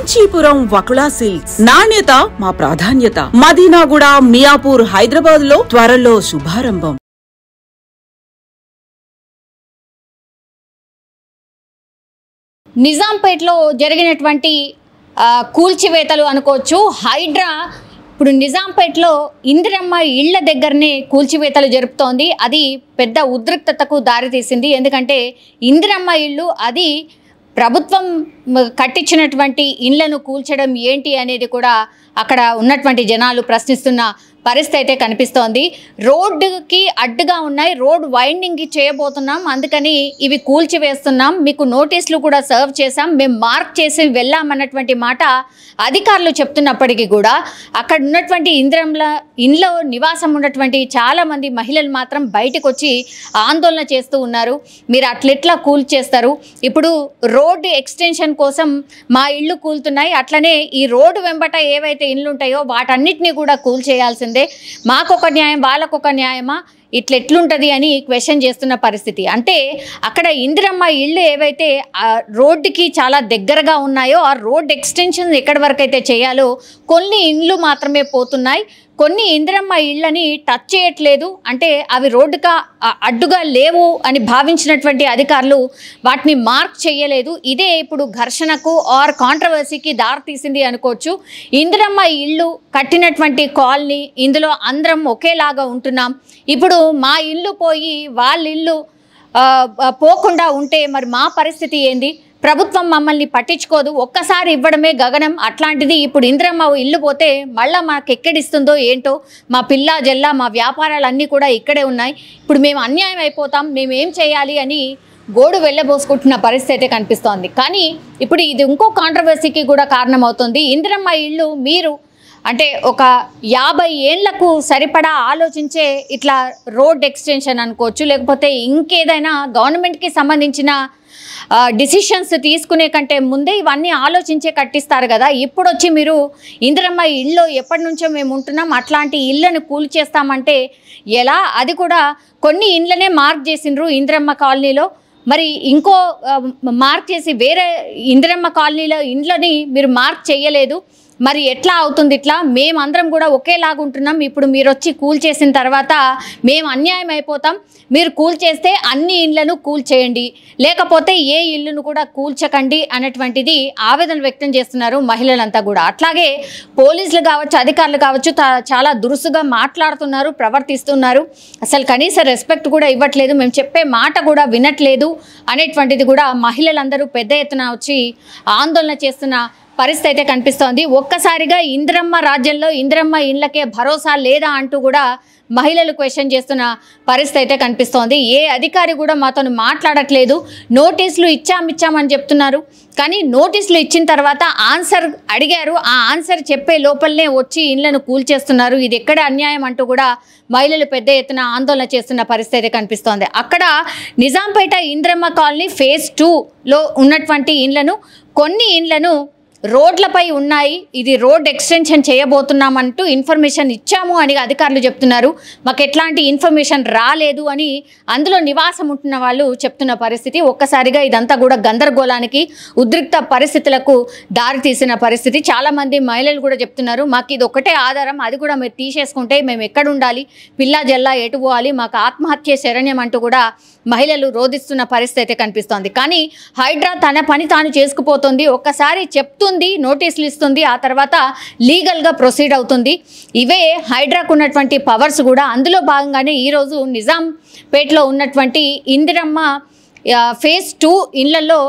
Kanchipuram Vakula silks నాణ్యత మా ప్రాధాన్యత. మదీనాగూడ, మియాపూర్, హైదరాబాద్ లో త్వరలో శుభారంభం. నిజాంపేటలో జరిగినటువంటి కూల్చివేతలు అనుకోవచ్చు. హైడ్రా ఇప్పుడు నిజాంపేటలో ఇందిరమ్మ ఇళ్ల దగ్గరనే కూల్చివేతలు జరుపుతోంది. అది పెద్ద ఉద్రిక్తతకు దారితీసింది. ఎందుకంటే ఇందిరమ్మ ఇళ్ళు అది ప్రభుత్వం కట్టించినటువంటి ఇళ్లను కూల్చడం ఏంటి అనేది కూడా అక్కడ ఉన్నటువంటి జనాలు ప్రశ్నిస్తున్న పరిస్థితి అయితే కనిపిస్తోంది. రోడ్డుకి అడ్డుగా ఉన్నాయి, రోడ్ వైండింగ్కి చేయబోతున్నాం, అందుకని ఇవి కూల్చివేస్తున్నాం, మీకు నోటీసులు కూడా సర్వ్ చేశాం, మేము మార్క్ చేసి వెళ్ళామన్నటువంటి మాట అధికారులు చెప్తున్నప్పటికీ కూడా అక్కడ ఉన్నటువంటి ఇంట్లో నివాసం ఉన్నటువంటి చాలామంది మహిళలు మాత్రం బయటకు వచ్చి ఆందోళన చేస్తూ ఉన్నారు. మీరు అట్లెట్లా కూల్చేస్తారు, ఇప్పుడు రోడ్డు ఎక్స్టెన్షన్ కోసం మా ఇళ్ళు కూలుతున్నాయి, అట్లనే ఈ రోడ్డు వెంబట ఏవైతే ఇళ్ళు ఉంటాయో వాటన్నిటినీ కూడా కూల్చేయాల్సిందే, మాకొక న్యాయం వాళ్ళకొక న్యాయమా, ఇట్లెట్లుంటుంది అని క్వశ్చన్ చేస్తున్న పరిస్థితి. అంటే అక్కడ ఇందిరమ్మ ఇళ్ళు ఏవైతే రోడ్డుకి చాలా దగ్గరగా ఉన్నాయో ఆ రోడ్ ఎక్స్టెన్షన్ ఎక్కడి వరకు అయితే చేయాలో కొన్ని ఇండ్లు మాత్రమే పోతున్నాయి, కొన్ని ఇందిరమ్మ ఇళ్ళని టచ్ చేయట్లేదు. అంటే అవి రోడ్డుగా అడ్డుగా లేవు అని భావించినటువంటి అధికారులు వాటిని మార్క్ చేయలేదు. ఇదే ఇప్పుడు ఘర్షణకు ఆర్ కాంట్రవర్సీకి దారితీసింది అనుకోవచ్చు. ఇందిరమ్మ ఇళ్ళు కట్టినటువంటి కాలనీ, ఇందులో అందరం ఒకేలాగా ఉంటున్నాం, ఇప్పుడు మా ఇల్లు పోయి వాళ్ళ ఇల్లు పోకుండా ఉంటే మరి మా పరిస్థితి ఏంది, ప్రభుత్వం మమ్మల్ని పట్టించుకోదు, ఒక్కసారి ఇవ్వడమే గగనం, అట్లాంటిది ఇప్పుడు ఇందిరమ్మ ఇల్లు పోతే మళ్ళీ మాకు ఎక్కడిస్తుందో ఏంటో, మా పిల్ల జల్ల మా వ్యాపారాలన్నీ కూడా ఇక్కడే ఉన్నాయి, ఇప్పుడు మేము అన్యాయం అయిపోతాం, మేమేం చేయాలి అని గోడు వెళ్ళబోసుకుంటున్న పరిస్థితి అయితే కనిపిస్తోంది. కానీ ఇప్పుడు ఇది ఇంకో కాంట్రవర్సీకి కూడా కారణమవుతుంది. ఇందిరమ్మ ఇళ్ళు మీరు అంటే ఒక 50 ఏళ్లకు సరిపడా ఆలోచించే ఇట్లా రోడ్ ఎక్స్టెన్షన్ అనుకోవచ్చు, లేకపోతే ఇంకేదైనా గవర్నమెంట్కి సంబంధించిన డిసిషన్స్ తీసుకునే కంటే ముందే ఇవన్నీ ఆలోచించే కట్టిస్తారు కదా. ఇప్పుడు వచ్చి మీరు ఇందిరమ్మ ఇళ్ళు ఎప్పటి నుంచో మేము ఉంటున్నాం, అట్లాంటి ఇళ్ళను కూల్చేస్తామంటే ఎలా? అది కూడా కొన్ని ఇండ్లనే మార్క్ చేసిండ్రు ఇందిరమ్మ కాలనీలో, మరి ఇంకో మార్క్ చేసి వేరే ఇందిరమ్మ కాలనీలో ఇండ్లని మీరు మార్క్ చేయలేదు, మరి ఎట్లా అవుతుంది ఇట్లా? మేమందరం కూడా ఒకేలాగా ఉంటున్నాం, ఇప్పుడు మీరు వచ్చి కూల్చేసిన తర్వాత మేము అన్యాయం అయిపోతాం, మీరు కూల్చేస్తే అన్ని ఇళ్లను కూల్చేయండి, లేకపోతే ఏ ఇల్లును కూడా కూల్చకండి అనేటువంటిది ఆవేదన వ్యక్తం చేస్తున్నారు మహిళలంతా కూడా. అట్లాగే పోలీసులు కావచ్చు, అధికారులు కావచ్చు చాలా దురుసుగా మాట్లాడుతున్నారు, ప్రవర్తిస్తున్నారు, అసలు కనీస రెస్పెక్ట్ కూడా ఇవ్వట్లేదు, మేము చెప్పే మాట కూడా వినట్లేదు అనేటువంటిది కూడా మహిళలందరూ పెద్ద ఎత్తున వచ్చి ఆందోళన చేస్తున్న పరిస్థితి అయితే కనిపిస్తోంది. ఒక్కసారిగా ఇందిరమ్మ రాజ్యంలో ఇందిరమ్మ ఇళ్ళకే భరోసా లేదా అంటూ కూడా మహిళలు క్వశ్చన్ చేస్తున్న పరిస్థితి అయితే కనిపిస్తోంది. ఏ అధికారి కూడా మాతో మాట్లాడట్లేదు, నోటీసులు ఇచ్చామని చెప్తున్నారు, కానీ నోటీసులు ఇచ్చిన తర్వాత ఆన్సర్ అడిగారు, ఆ ఆన్సర్ చెప్పే లోపలనే వచ్చి ఇళ్లను కూల్చేస్తున్నారు, ఇది ఎక్కడ అన్యాయం అంటూ కూడా మహిళలు పెద్ద ఎత్తున ఆందోళన చేస్తున్న పరిస్థితి అయితే కనిపిస్తోంది. అక్కడ నిజాంపేట ఇందిరమ్మ కాలనీ ఫేజ్ 2లో ఉన్నటువంటి ఇండ్లను, కొన్ని ఇండ్లను రోడ్లపై ఉన్నాయి, ఇది రోడ్ ఎక్స్టెన్షన్ చేయబోతున్నామంటూ ఇన్ఫర్మేషన్ ఇచ్చాము అని అధికారులు చెప్తున్నారు, మాకు ఎట్లాంటి ఇన్ఫర్మేషన్ రాలేదు అని అందులో నివాసం ఉంటున్న వాళ్ళు చెప్తున్న పరిస్థితి. ఒక్కసారిగా ఇదంతా కూడా గందరగోళానికి, ఉద్రిక్త పరిస్థితులకు దారితీసిన పరిస్థితి. చాలామంది మహిళలు కూడా చెప్తున్నారు, మాకు ఇది ఒకటే ఆధారం, అది కూడా మీరు తీసేసుకుంటే మేము ఎక్కడ ఉండాలి, పిల్ల జల్లా ఎటు పోవాలి, మాకు ఆత్మహత్య శరణ్యం అంటూ కూడా మహిళలు రోధిస్తున్న పరిస్థితి అయితే కనిపిస్తోంది. కానీ హైడ్రా తన పని తాను చేసుకుపోతుంది, ఒక్కసారి చెప్తుంది, నోటీసులు ఇస్తుంది, ఆ తర్వాత లీగల్గా ప్రొసీడ్ అవుతుంది. ఇవే హైడ్రాకు ఉన్నటువంటి పవర్స్ కూడా. అందులో భాగంగానే ఈరోజు నిజాంపేటలో ఉన్నటువంటి ఇందిరమ్మ ఫేజ్ 2 ఇళ్లలో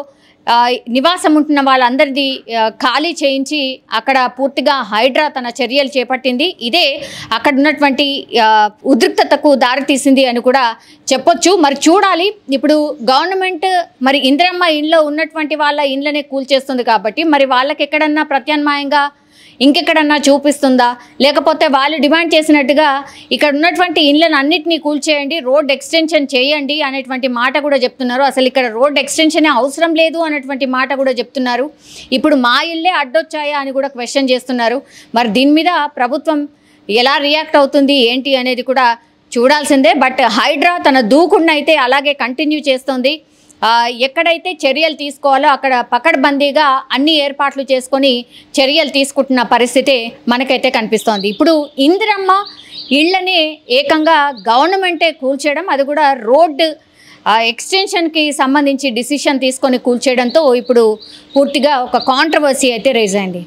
నివాసం ఉంటున్న వాళ్ళందరిది ఖాళీ చేయించి అక్కడ పూర్తిగా హైడ్రా తన చర్యలు చేపట్టింది. ఇదే అక్కడ ఉన్నటువంటి ఉద్రిక్తతకు దారితీసింది అని కూడా చెప్పొచ్చు. మరి చూడాలి, ఇప్పుడు గవర్నమెంట్ మరి ఇందిరమ్మ ఇంట్లో ఉన్నటువంటి వాళ్ళ ఇండ్లనే కూల్చేస్తుంది కాబట్టి మరి వాళ్ళకి ఎక్కడన్నా ప్రత్యామ్నాయంగా ఇంకెక్కడన్నా చూపిస్తుందా, లేకపోతే వాళ్ళు డిమాండ్ చేసినట్టుగా ఇక్కడ ఉన్నటువంటి ఇండ్లను అన్నిటినీ కూల్చేయండి, రోడ్ ఎక్స్టెన్షన్ చేయండి అనేటువంటి మాట కూడా చెప్తున్నారు. అసలు ఇక్కడ రోడ్ ఎక్స్టెన్షన్ అవసరం లేదు అనేటువంటి మాట కూడా చెప్తున్నారు. ఇప్పుడు మా ఇల్లే అడ్డొచ్చాయా అని కూడా క్వశ్చన్ చేస్తున్నారు. మరి దీని మీద ప్రభుత్వం ఎలా రియాక్ట్ అవుతుంది ఏంటి అనేది కూడా చూడాల్సిందే. బట్ హైడ్రా తన దూకుడును అయితే అలాగే కంటిన్యూ చేస్తుంది. ఎక్కడైతే చర్యలు తీసుకోవాలో అక్కడ పకడ్బందీగా అన్ని ఏర్పాట్లు చేసుకొని చర్యలు తీసుకుంటున్న పరిస్థితి మనకైతే కనిపిస్తోంది. ఇప్పుడు ఇందిరమ్మ ఇళ్ళని ఏకంగా గవర్నమెంటే కూల్చేయడం, అది కూడా రోడ్డు ఎక్స్టెన్షన్కి సంబంధించి డిసిషన్ తీసుకొని కూల్చేయడంతో ఇప్పుడు పూర్తిగా ఒక కాంట్రవర్సీ అయితే రైజ్ అయింది.